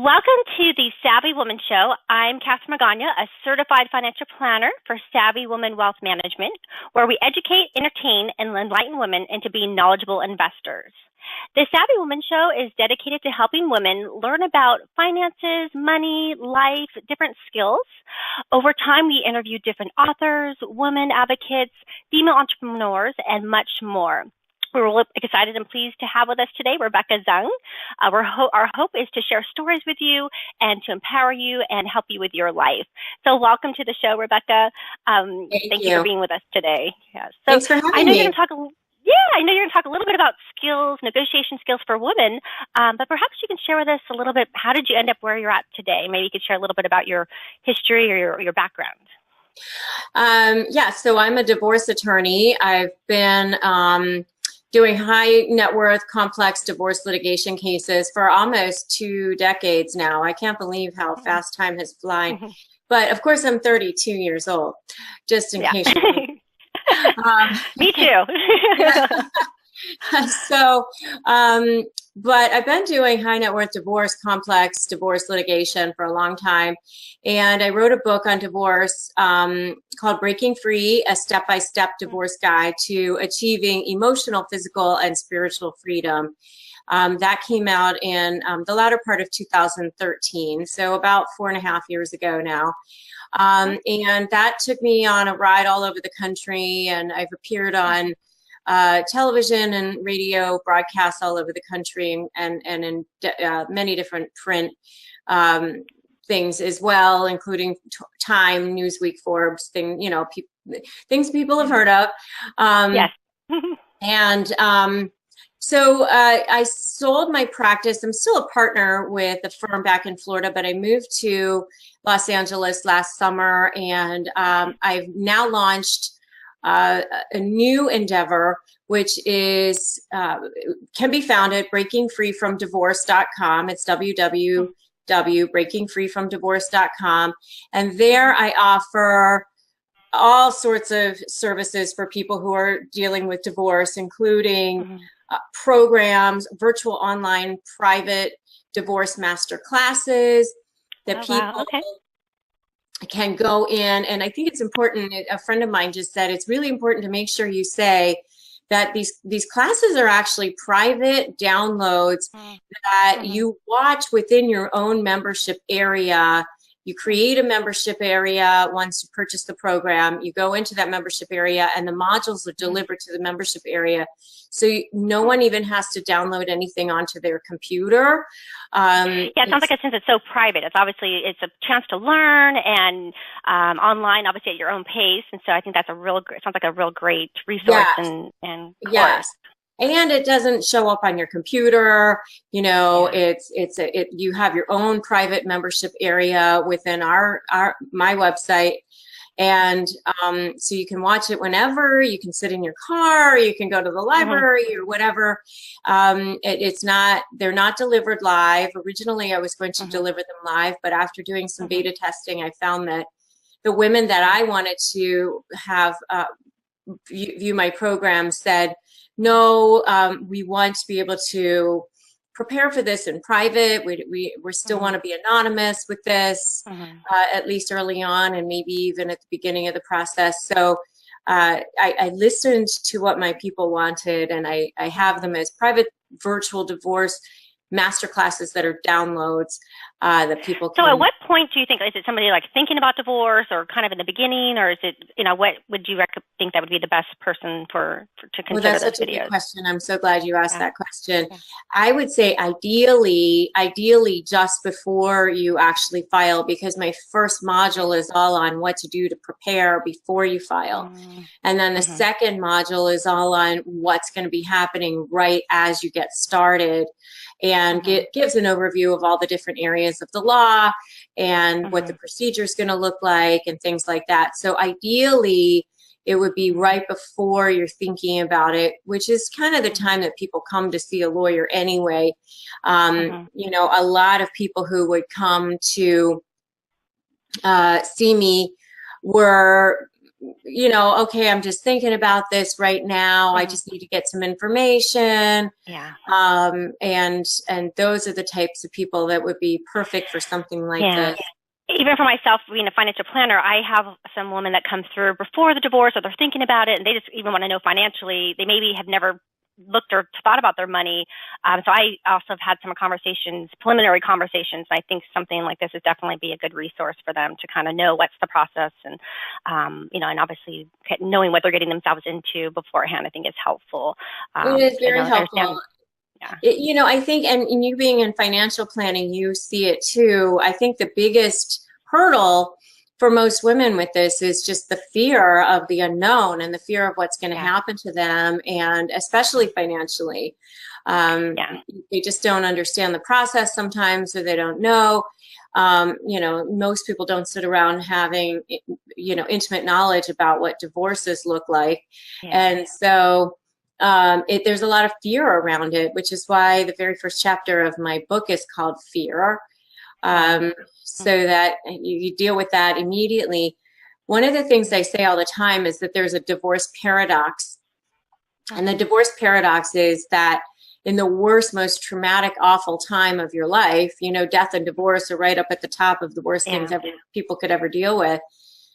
Welcome to the Savvy Woman Show. I'm Catherine Magaña, a certified financial planner for Savvy Woman Wealth Management, where we educate, entertain, and enlighten women into being knowledgeable investors. The Savvy Woman Show is dedicated to helping women learn about finances, money, life, different skills. Over time, we interview different authors, women advocates, female entrepreneurs, and much more. We're really excited and pleased to have with us today Rebecca Zung. Our hope is to share stories with you and to empower you and help you with your life. So welcome to the show, Rebecca. Thank you for being with us today. Yeah. So Thanks for having me. I know you're going to talk a little bit about skills, negotiation skills for women, but perhaps you can share with us a little bit, how did you end up where you're at today? Maybe you could share a little bit about your history or your background. So I'm a divorce attorney. I've been doing high net worth, complex divorce litigation cases for almost 2 decades now. I can't believe how fast time has flown. But of course, I'm 32 years old, just in case you Me too. But I've been doing high net worth divorce, complex divorce litigation for a long time. And I wrote a book on divorce called Breaking Free, a step-by-step divorce guide to achieving emotional, physical, and spiritual freedom. That came out in the latter part of 2013, so about 4.5 years ago now. And that took me on a ride all over the country, and I've appeared on television and radio broadcasts all over the country, and in many different print things as well, including Time, Newsweek, Forbes, things people have heard of. Yes. So I sold my practice. I'm still a partner with a firm back in Florida, but I moved to Los Angeles last summer, and I've now launched a new endeavor, which is can be found at breakingfreefromdivorce.com. It's www.breakingfreefromdivorce.com, and there I offer all sorts of services for people who are dealing with divorce, including programs, virtual online private divorce master classes that people can go in. And I think it's important, a friend of mine just said, it's really important to make sure you say that these classes are actually private downloads that you watch within your own membership area. You create a membership area once you purchase the program. You go into that membership area, and the modules are delivered to the membership area. So no one even has to download anything onto their computer. It sounds like since it's so private, it's a chance to learn and online, obviously at your own pace. And so I think sounds like a real great resource and course. Yes. And it doesn't show up on your computer. You have your own private membership area within my website. And so you can watch it whenever. You can sit in your car, you can go to the library or whatever. They're not delivered live. Originally, I was going to deliver them live, but after doing some beta testing, I found that the women that I wanted to have view my program said, no, we want to be able to prepare for this in private. We still want to be anonymous with this, at least early on, and maybe even at the beginning of the process. So I listened to what my people wanted, and I have them as private virtual divorce masterclasses that are downloads that people can. So at what point do you think, is it somebody like thinking about divorce or kind of in the beginning, or is it, what would you think that would be the best person to consider? Well, that's such a good question. I'm so glad you asked that question. I would say ideally just before you actually file, because my first module is all on what to do to prepare before you file. And then the second module is all on what's going to be happening right as you get started, and gives an overview of all the different areas of the law and what the procedure is going to look like and things like that. So ideally, it would be right before you're thinking about it, which is kind of the time that people come to see a lawyer anyway. A lot of people who would come to see me were okay, I'm just thinking about this right now. I just need to get some information. Yeah. And those are the types of people that would be perfect for something like Yeah. this. Even for myself, being a financial planner, I have some women that come through before the divorce, or they're thinking about it, and they just even want to know financially. They maybe have never looked or thought about their money. So I also have had some conversations, preliminary conversations. I think something like this would definitely be a good resource for them to kind of know what's the process, and and obviously knowing what they're getting themselves into beforehand, I think is helpful. It is very helpful. Yeah. I think, and you being in financial planning, you see it too. I think the biggest hurdle for most women with this is just the fear of the unknown and the fear of what's going to happen to them, and especially financially. They just don't understand the process sometimes, or they don't know. Most people don't sit around having, intimate knowledge about what divorces look like. And so there's a lot of fear around it, which is why the very first chapter of my book is called Fear, so that you deal with that immediately. One of the things I say all the time is that there's a divorce paradox. And the divorce paradox is that in the worst, most traumatic, awful time of your life, death and divorce are right up at the top of the worst things people could ever deal with.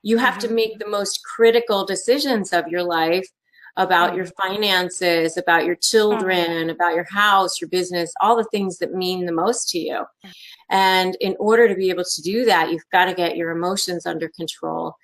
You have to make the most critical decisions of your life about your finances, about your children, about your house, your business, all the things that mean the most to you. And in order to be able to do that, you've got to get your emotions under control.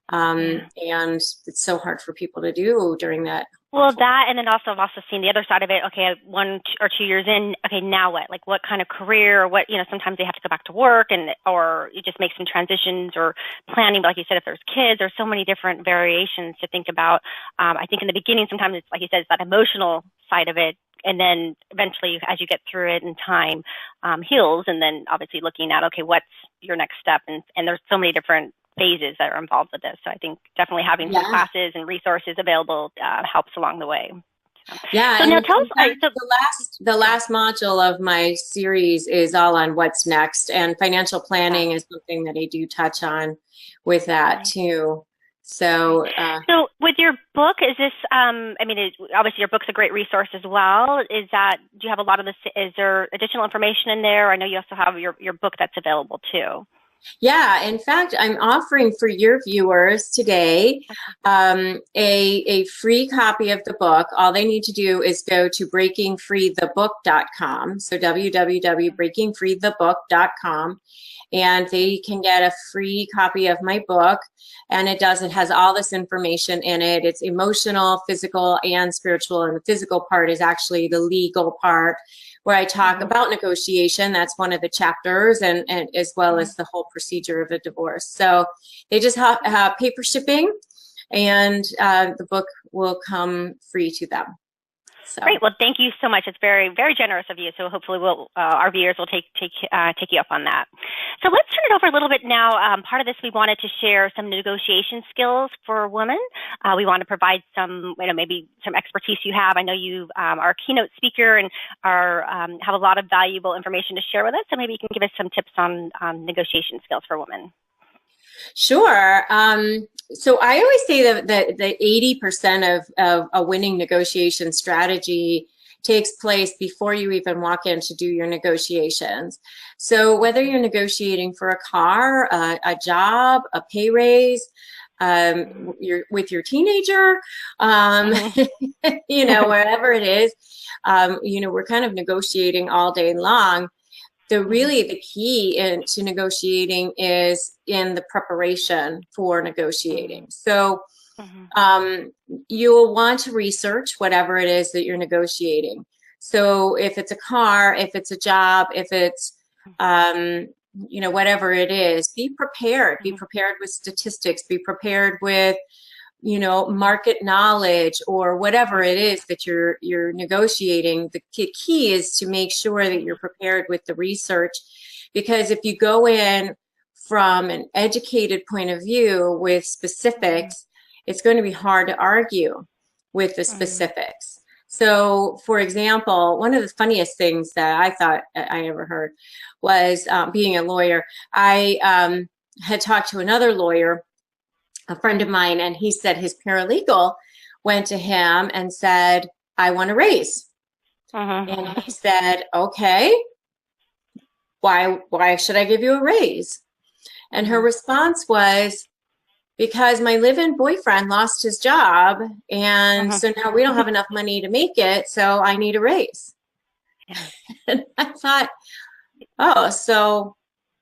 And it's so hard for people to do during that. Well, that, and then also I've also seen the other side of it. Okay, 1 or 2 years in, okay, now what? Like, what kind of career, or what, sometimes they have to go back to work, or you just make some transitions or planning. But like you said, if there's kids, there's so many different variations to think about. I think in the beginning, sometimes it's like you said, it's that emotional side of it. And then eventually, as you get through it and time heals, and then obviously looking at, okay, what's your next step? And there's so many different phases that are involved with this. So I think definitely having some classes and resources available helps along the way. Yeah. So now tell us. The last module of my series is all on what's next, and financial planning is something that I do touch on with that too. So with your book, is this, obviously your book's a great resource as well. Do you have a lot of this, is there additional information in there? I know you also have your book that's available too. Yeah, in fact, I'm offering for your viewers today a free copy of the book. All they need to do is go to breakingfreethebook.com, so www.breakingfreethebook.com, and they can get a free copy of my book. And it has all this information in it. It's emotional, physical, and spiritual, and the physical part is actually the legal part, where I talk about negotiation. That's one of the chapters, and as well as the whole procedure of a divorce. So they just have paper shipping, and the book will come free to them. So. Great. Well, thank you so much. It's very, very generous of you. So hopefully our viewers will take you up on that. So let's turn it over a little bit now. Part of this, we wanted to share some negotiation skills for women. We want to provide some, maybe some expertise you have. I know you are a keynote speaker and have a lot of valuable information to share with us. So maybe you can give us some tips on negotiation skills for women. Sure. So I always say that the 80% of a winning negotiation strategy takes place before you even walk in to do your negotiations. So whether you're negotiating for a car, a job, a pay raise, you're with your teenager, wherever it is, we're kind of negotiating all day long. The key to negotiating is in the preparation for negotiating. So you'll want to research whatever it is that you're negotiating. So if it's a car, if it's a job, if it's, whatever it is, be prepared. Be prepared with statistics. Be prepared with market knowledge, or whatever it is that you're negotiating. The key is to make sure that you're prepared with the research, because if you go in from an educated point of view with specifics, it's going to be hard to argue with the specifics. So, for example, one of the funniest things that I thought I ever heard was being a lawyer. I had talked to another lawyer, a friend of mine, and he said his paralegal went to him and said, I want a raise. And he said, okay, why should I give you a raise? And her response was, because my live-in boyfriend lost his job, and so now we don't have enough money to make it, so I need a raise. And I thought, oh, so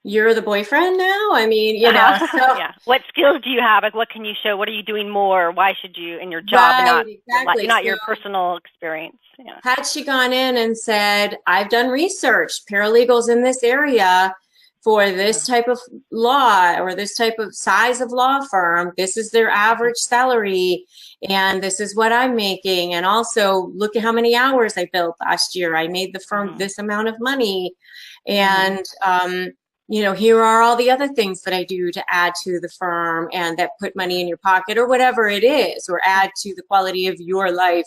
you're the boyfriend now? I mean, you know, so yeah. What skills do you have? Like, what can you show? What are you doing more? Why should you in your job, right, and exactly. not your personal experience? Yeah. Had she gone in and said, I've done research, paralegals in this area for this type of law or this type of size of law firm, this is their average salary, and this is what I'm making, and also look at how many hours I built last year. I made the firm this amount of money, and you know, here are all the other things that I do to add to the firm and that put money in your pocket or whatever it is, or add to the quality of your life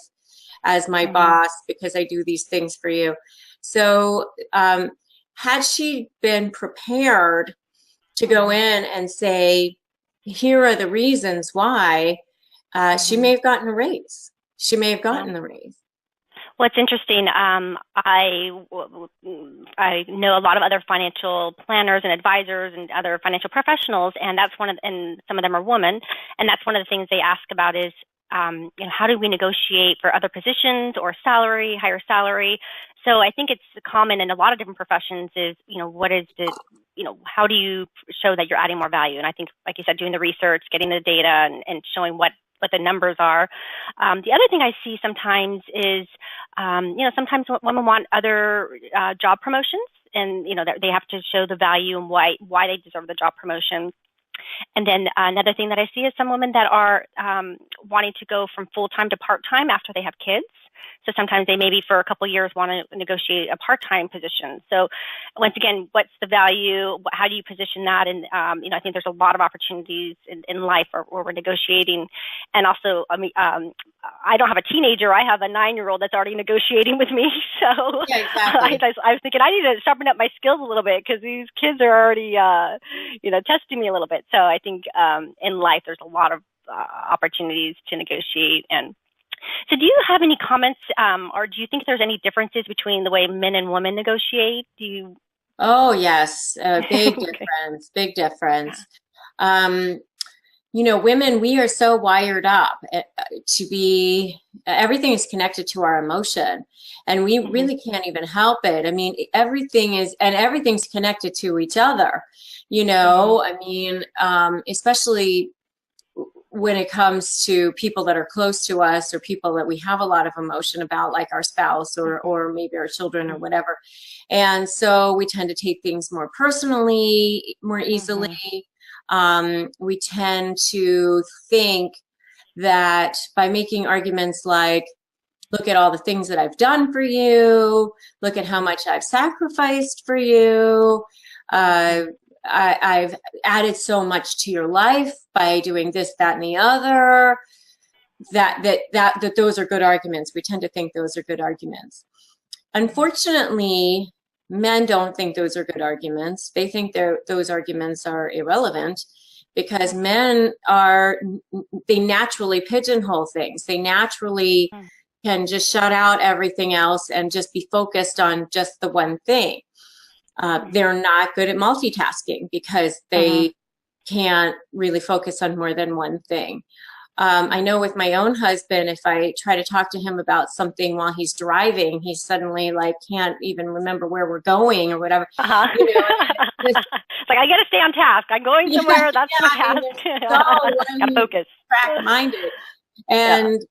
as my boss because I do these things for you. So had she been prepared to go in and say, here are the reasons why, she may have gotten a raise. She may have gotten the raise. Well, it's interesting. I know a lot of other financial planners and advisors and other financial professionals, and and some of them are women, and that's one of the things they ask about is, you know, how do we negotiate for other positions or salary, higher salary? So I think it's common in a lot of different professions is, you know, what is the, you know, how do you show that you're adding more value? And I think, like you said, doing the research, getting the data, and showing what the numbers are. The other thing I see sometimes is, you know, sometimes women want other job promotions, and, you know, they have to show the value and why they deserve the job promotion. And then another thing that I see is some women that are wanting to go from full-time to part-time after they have kids. So sometimes they maybe for a couple of years want to negotiate a part-time position. So once again, what's the value? How do you position that? And, you know, I think there's a lot of opportunities in life where we're negotiating. And also, I mean, I don't have a teenager. I have a 9-year-old that's already negotiating with me. So yeah, exactly. I was thinking I need to sharpen up my skills a little bit because these kids are already, you know, testing me a little bit. So I think in life, there's a lot of opportunities to negotiate. And so do you have any comments or do you think there's any differences between the way men and women negotiate? Oh, yes. Big difference, big difference. You know, women, we are so wired up to be, everything is connected to our emotion, and we really can't even help it. I mean, everything's connected to each other, you know, I mean, especially when it comes to people that are close to us or people that we have a lot of emotion about, like our spouse or maybe our children or whatever. And so we tend to take things more personally, more easily. We tend to think that by making arguments like, look at all the things that I've done for you, look at how much I've sacrificed for you, I've added so much to your life by doing this, that, and the other, that those are good arguments. We tend to think those are good arguments. Unfortunately, men don't think those are good arguments. They think those arguments are irrelevant because men they naturally pigeonhole things. They naturally can just shut out everything else and just be focused on just the one thing. They're not good at multitasking because they can't really focus on more than one thing. I know with my own husband, if I try to talk to him about something while he's driving, he suddenly like can't even remember where we're going or whatever. You know, it's like, I got to stay on task. I'm going somewhere. That's my task. Got to focus. Track-minded. And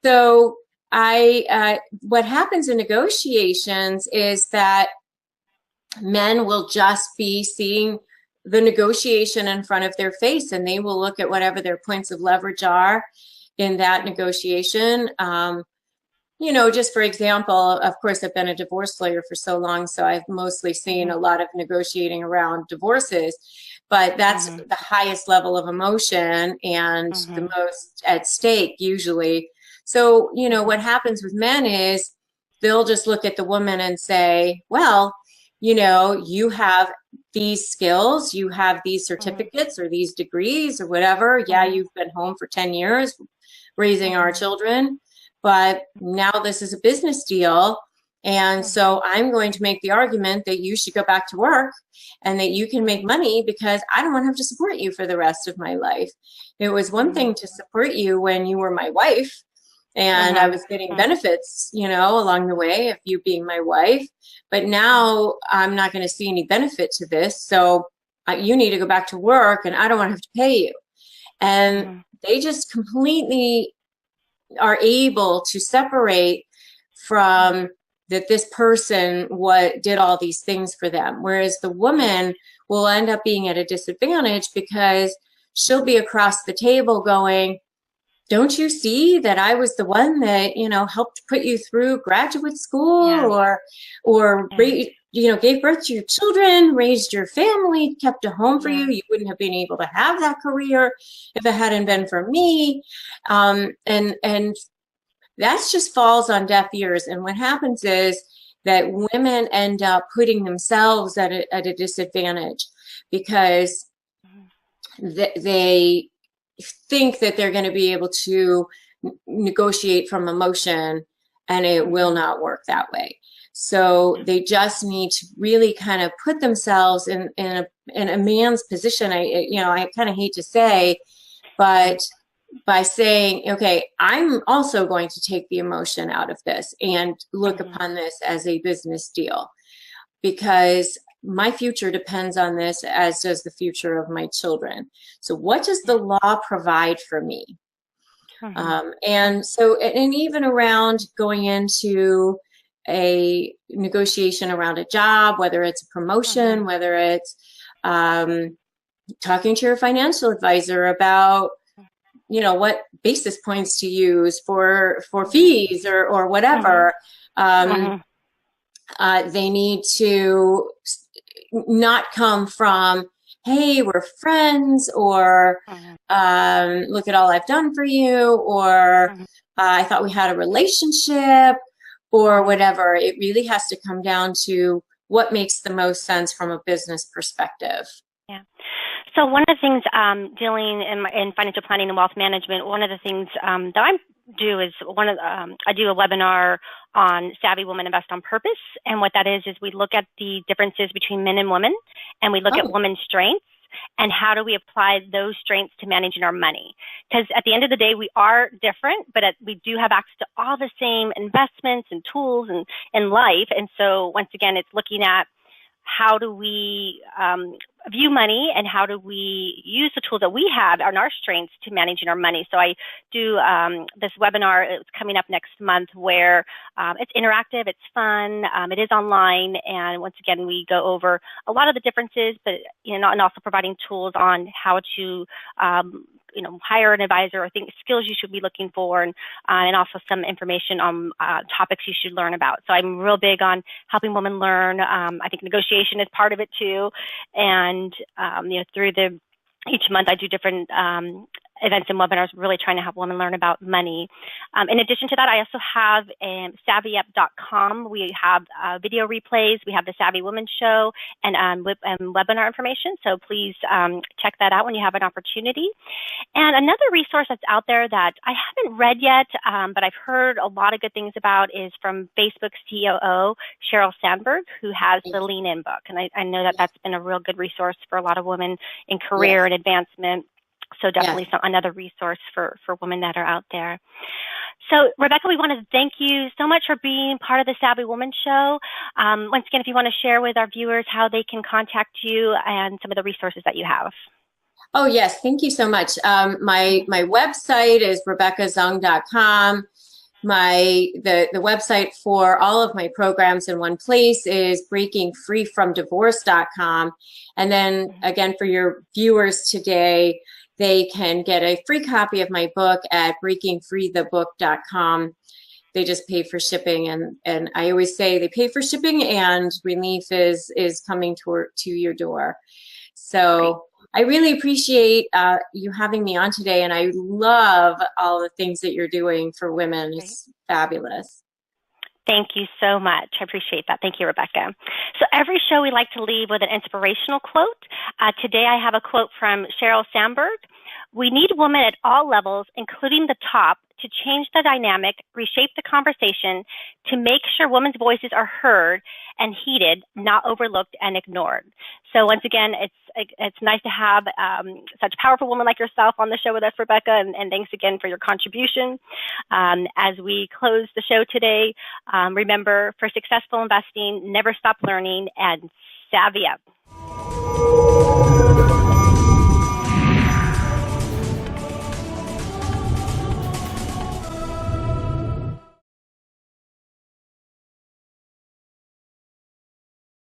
so what happens in negotiations is that men will just be seeing the negotiation in front of their face, and they will look at whatever their points of leverage are in that negotiation. You know, just for example, of course, I've been a divorce lawyer for so long, so I've mostly seen a lot of negotiating around divorces, but that's the highest level of emotion and the most at stake usually. So, you know, what happens with men is they'll just look at the woman and say, well, you know, you have these skills, you have these certificates or these degrees or whatever. Yeah, you've been home for 10 years raising our children, but now this is a business deal. And so I'm going to make the argument that you should go back to work and that you can make money, because I don't want to have to support you for the rest of my life. It was one thing to support you when you were my wife and I was getting benefits, you know, along the way of you being my wife. But now I'm not going to see any benefit to this. So you need to go back to work and I don't want to have to pay you. And they just completely are able to separate from that this person did all these things for them. Whereas the woman will end up being at a disadvantage because she'll be across the table going, don't you see that I was the one that, you know, helped put you through graduate school or you know, gave birth to your children, raised your family, kept a home for you. You wouldn't have been able to have that career if it hadn't been for me. And that just falls on deaf ears. And what happens is that women end up putting themselves at a disadvantage because they think that they're going to be able to negotiate from emotion, and it will not work that way. So they just need to really kind of put themselves in a man's position. I kind of hate to say, but by saying, okay, I'm also going to take the emotion out of this and look upon this as a business deal, because my future depends on this, as does the future of my children. So what does the law provide for me? And so, and even around going into a negotiation around a job, whether it's a promotion, whether it's talking to your financial advisor about, you know, what basis points to use for fees or whatever. They need to not come from, hey, we're friends, or look at all I've done for you, or I thought we had a relationship, or whatever. It really has to come down to what makes the most sense from a business perspective. Yeah. So one of the things dealing in financial planning and wealth management, one of the things that I do is I do a webinar on Savvy Women Invest on Purpose. And what that is we look at the differences between men and women, and we look at women's strengths and how do we apply those strengths to managing our money. Because at the end of the day, we are different, but we do have access to all the same investments and tools in life. And so once again, it's looking at how do we view money and how do we use the tools that we have and our strengths to managing our money. So I do this webinar. It's coming up next month where it's interactive, it's fun, it is online, and once again we go over a lot of the differences, but you know, and also providing tools on how to hire an advisor, or skills you should be looking for, and also some information on topics you should learn about. So I'm real big on helping women learn. I think negotiation is part of it too, and through each month I do different events and webinars, really trying to help women learn about money. In addition to that, I also have savvyup.com. We have video replays. We have the Savvy Women Show and webinar information. So please check that out when you have an opportunity. And another resource that's out there that I haven't read yet, but I've heard a lot of good things about, is from Facebook's COO, Sheryl Sandberg, who has the Lean In book. And I know that that's been a real good resource for a lot of women in career and advancement. So definitely another resource for women that are out there. So Rebecca, we want to thank you so much for being part of the Savvy Woman Show. Once again, if you want to share with our viewers how they can contact you and some of the resources that you have. Oh, yes. Thank you so much. My website is RebeccaZung.com. The website for all of my programs in one place is BreakingFreeFromDivorce.com. And then again, for your viewers today, they can get a free copy of my book at BreakingFreeTheBook.com. They just pay for shipping, and I always say they pay for shipping and relief is coming to your door. So I really appreciate you having me on today, and I love all the things that you're doing for women. It's fabulous. Thank you so much. I appreciate that. Thank you, Rebecca. So every show we like to leave with an inspirational quote. Today I have a quote from Sheryl Sandberg. We need women at all levels, including the top, to change the dynamic, reshape the conversation, to make sure women's voices are heard and heeded, not overlooked and ignored. So once again, it's nice to have such powerful women like yourself on the show with us, Rebecca, and thanks again for your contribution. As we close the show today, remember, for successful investing, never stop learning and savvy up.